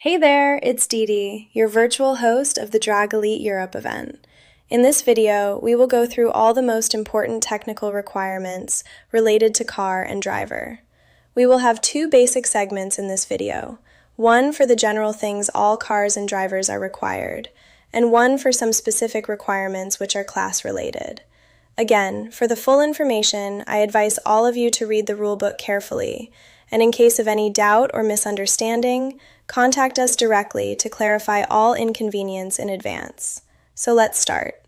Hey there, it's Dee-Dee, your virtual host of the Drag Elite Europe event. In this video, we will go through all the most important technical requirements related to car and driver. We will have two basic segments in this video, one for the general things all cars and drivers are required, and one for some specific requirements which are class-related. Again, for the full information, I advise all of you to read the rulebook carefully, and in case of any doubt or misunderstanding, contact us directly to clarify all inconvenience in advance. So let's start.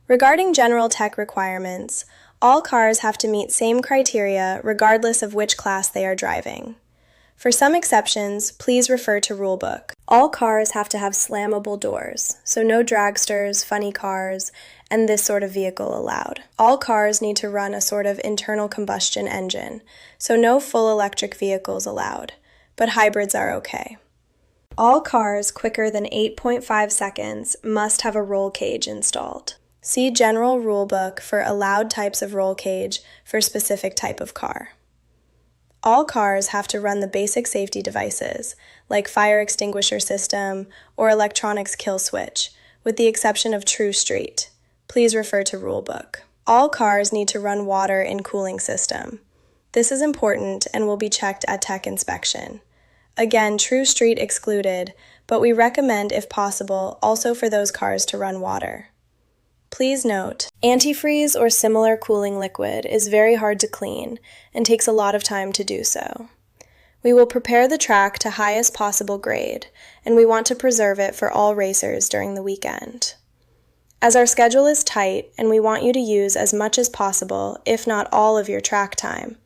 Regarding general tech requirements, all cars have to meet same criteria regardless of which class they are driving. For some exceptions, please refer to rulebook. All cars have to have slammable doors, so no dragsters, funny cars, and this sort of vehicle allowed. All cars need to run a sort of internal combustion engine, so no full electric vehicles allowed, but hybrids are okay. All cars quicker than 8.5 seconds must have a roll cage installed. See General Rulebook for allowed types of roll cage for specific type of car. All cars have to run the basic safety devices, like fire extinguisher system or electronics kill switch, with the exception of True Street. Please refer to Rulebook. All cars need to run water in cooling system. This is important and will be checked at tech inspection. Again, True Street excluded, but we recommend, if possible, also for those cars to run water. Please note, antifreeze or similar cooling liquid is very hard to clean and takes a lot of time to do so. We will prepare the track to highest possible grade, and we want to preserve it for all racers during the weekend. As our schedule is tight and we want you to use as much as possible, if not all of your track time,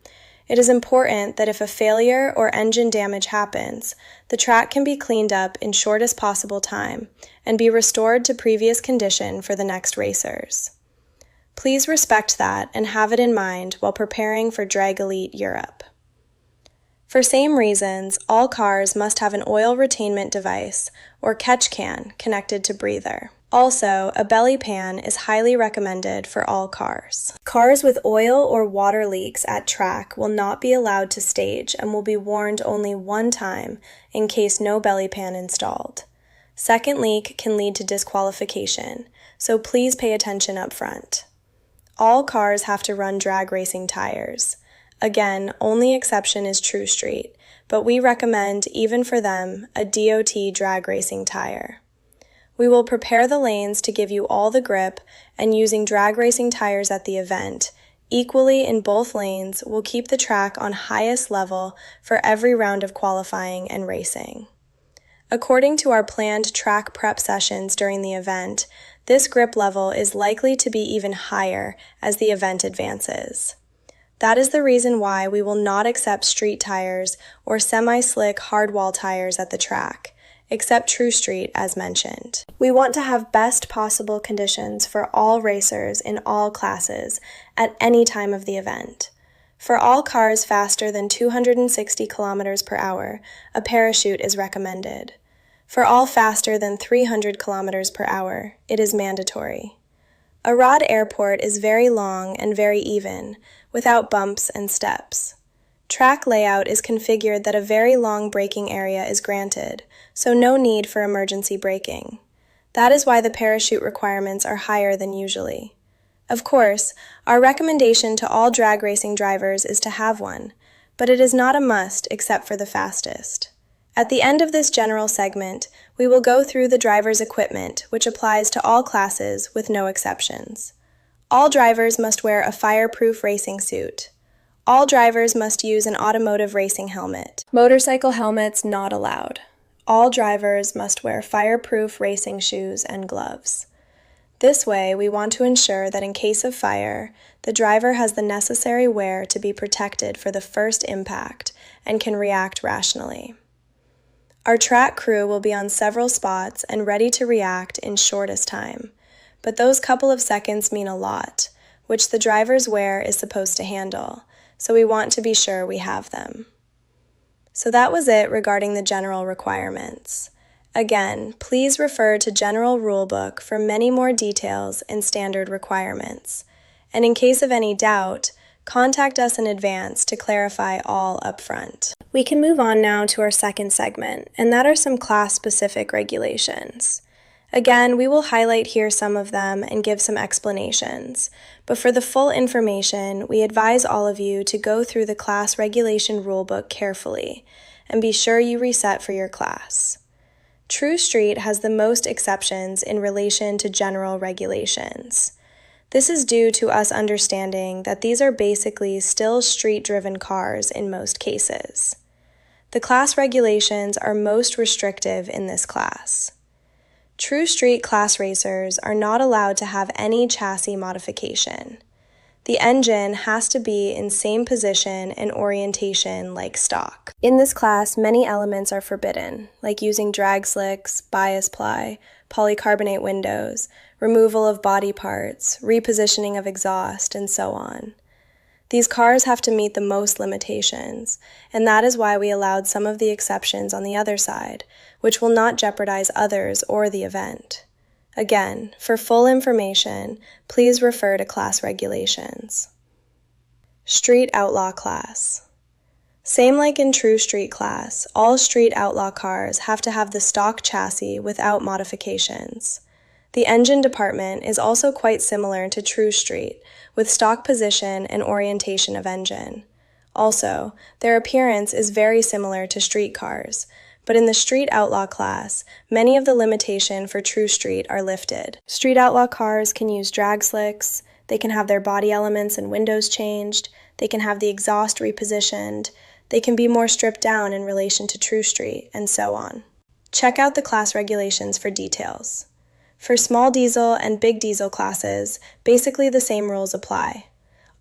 it is important that if a failure or engine damage happens, the track can be cleaned up in shortest possible time and be restored to previous condition for the next racers. Please respect that and have it in mind while preparing for Drag Elite Europe. For same reasons, all cars must have an oil retainment device or catch can connected to breather. Also, a belly pan is highly recommended for all cars. Cars with oil or water leaks at track will not be allowed to stage and will be warned only one time in case no belly pan installed. Second leak can lead to disqualification, so please pay attention up front. All cars have to run drag racing tires. Again, only exception is True Street, but we recommend, even for them, a DOT drag racing tire. We will prepare the lanes to give you all the grip, and using drag racing tires at the event, equally in both lanes, will keep the track on highest level for every round of qualifying and racing. According to our planned track prep sessions during the event, this grip level is likely to be even higher as the event advances. That is the reason why we will not accept street tires or semi-slick hardwall tires at the track, except True Street as mentioned. We want to have best possible conditions for all racers in all classes at any time of the event. For all cars faster than 260 kilometers per hour, a parachute is recommended. For all faster than 300 kilometers per hour, it is mandatory. A rod airport is very long and very even, without bumps and steps. Track layout is configured that a very long braking area is granted, so no need for emergency braking. That is why the parachute requirements are higher than usually. Of course, our recommendation to all drag racing drivers is to have one, but it is not a must except for the fastest. At the end of this general segment, we will go through the driver's equipment, which applies to all classes with no exceptions. All drivers must wear a fireproof racing suit. All drivers must use an automotive racing helmet. Motorcycle helmets not allowed. All drivers must wear fireproof racing shoes and gloves. This way, we want to ensure that in case of fire, the driver has the necessary wear to be protected for the first impact and can react rationally. Our track crew will be on several spots and ready to react in shortest time, but those couple of seconds mean a lot, which the driver's wear is supposed to handle, so we want to be sure we have them. So that was it regarding the general requirements. Again, please refer to General Rulebook for many more details and standard requirements. And in case of any doubt, contact us in advance to clarify all upfront. We can move on now to our second segment, and that are some class-specific regulations. Again, we will highlight here some of them and give some explanations, but for the full information, we advise all of you to go through the class regulation rulebook carefully and be sure you reset for your class. True Street has the most exceptions in relation to general regulations. This is due to us understanding that these are basically still street-driven cars in most cases. The class regulations are most restrictive in this class. True Street class racers are not allowed to have any chassis modification. The engine has to be in same position and orientation like stock. In this class, many elements are forbidden, like using drag slicks, bias ply, polycarbonate windows, removal of body parts, repositioning of exhaust, and so on. These cars have to meet the most limitations, and that is why we allowed some of the exceptions on the other side, which will not jeopardize others or the event. Again, for full information, please refer to class regulations. Street Outlaw Class. Same like in True Street class, all Street Outlaw cars have to have the stock chassis without modifications. The engine department is also quite similar to True Street, with stock position and orientation of engine. Also, their appearance is very similar to street cars, but in the Street Outlaw class, many of the limitations for True Street are lifted. Street Outlaw cars can use drag slicks, they can have their body elements and windows changed, they can have the exhaust repositioned, they can be more stripped down in relation to True Street, and so on. Check out the class regulations for details. For small diesel and big diesel classes, basically the same rules apply.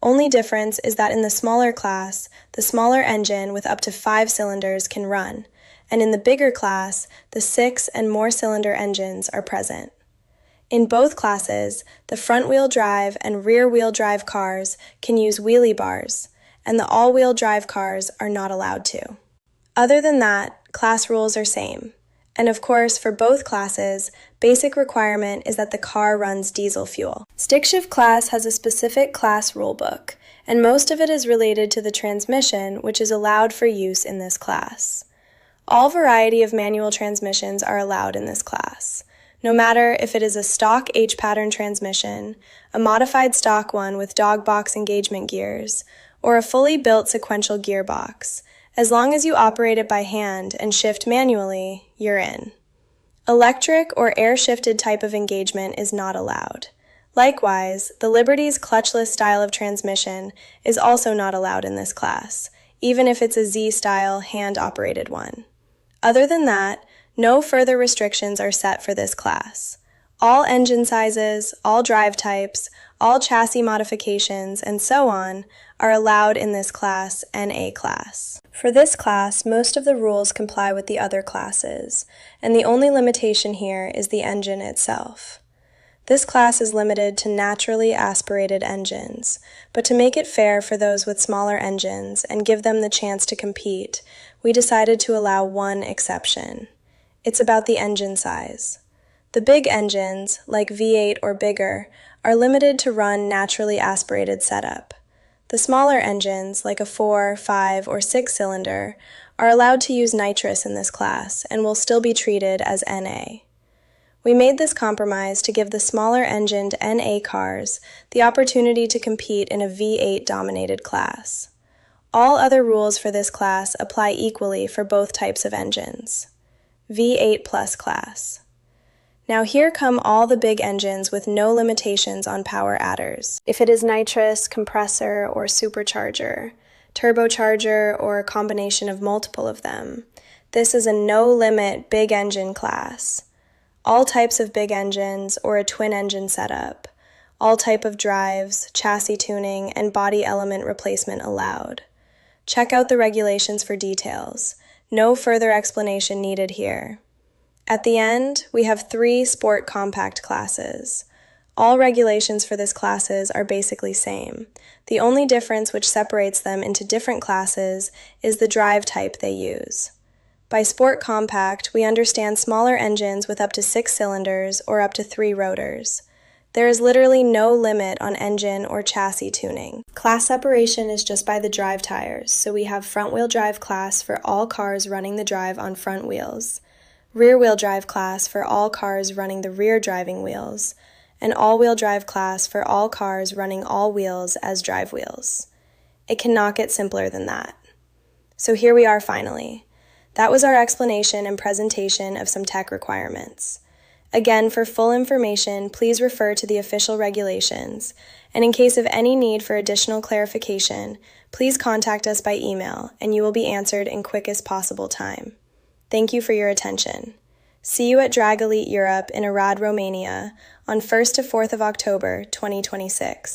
Only difference is that in the smaller class, the smaller engine with up to 5 cylinders can run, and in the bigger class, the 6 and more cylinder engines are present. In both classes, the front-wheel drive and rear-wheel drive cars can use wheelie bars, and the all-wheel drive cars are not allowed to. Other than that, class rules are same. And of course, for both classes, basic requirement is that the car runs diesel fuel. Stick shift class has a specific class rulebook, and most of it is related to the transmission, which is allowed for use in this class. All variety of manual transmissions are allowed in this class, no matter if it is a stock H-pattern transmission, a modified stock one with dog box engagement gears, or a fully built sequential gearbox. As long as you operate it by hand and shift manually, you're in. Electric or air-shifted type of engagement is not allowed. Likewise, the Liberty's clutchless style of transmission is also not allowed in this class, even if it's a Z-style hand-operated one. Other than that, no further restrictions are set for this class. All engine sizes, all drive types, all chassis modifications, and so on are allowed in this class and A class. For this class, most of the rules comply with the other classes, and the only limitation here is the engine itself. This class is limited to naturally aspirated engines, but to make it fair for those with smaller engines and give them the chance to compete, we decided to allow one exception. It's about the engine size. The big engines, like V8 or bigger, are limited to run naturally aspirated setup. The smaller engines, like a 4, 5, or 6 cylinder, are allowed to use nitrous in this class and will still be treated as NA. We made this compromise to give the smaller engined NA cars the opportunity to compete in a V8-dominated class. All other rules for this class apply equally for both types of engines. V8 Plus class. Now here come all the big engines with no limitations on power adders. If it is nitrous, compressor, or supercharger, turbocharger, or a combination of multiple of them, this is a no-limit big engine class. All types of big engines or a twin engine setup, all type of drives, chassis tuning, and body element replacement allowed. Check out the regulations for details. No further explanation needed here. At the end, we have 3 sport compact classes. All regulations for this classes are basically same. The only difference which separates them into different classes is the drive type they use. By sport compact, we understand smaller engines with up to 6 cylinders or up to 3 rotors. There is literally no limit on engine or chassis tuning. Class separation is just by the drive tires, so we have front-wheel drive class for all cars running the drive on front wheels, rear-wheel drive class for all cars running the rear driving wheels, and all-wheel drive class for all cars running all wheels as drive wheels. It cannot get simpler than that. So here we are finally. That was our explanation and presentation of some tech requirements. Again, for full information, please refer to the official regulations, and in case of any need for additional clarification, please contact us by email, and you will be answered in quickest possible time. Thank you for your attention. See you at Drag Elite Europe in Arad, Romania on 1st to 4th of October, 2026.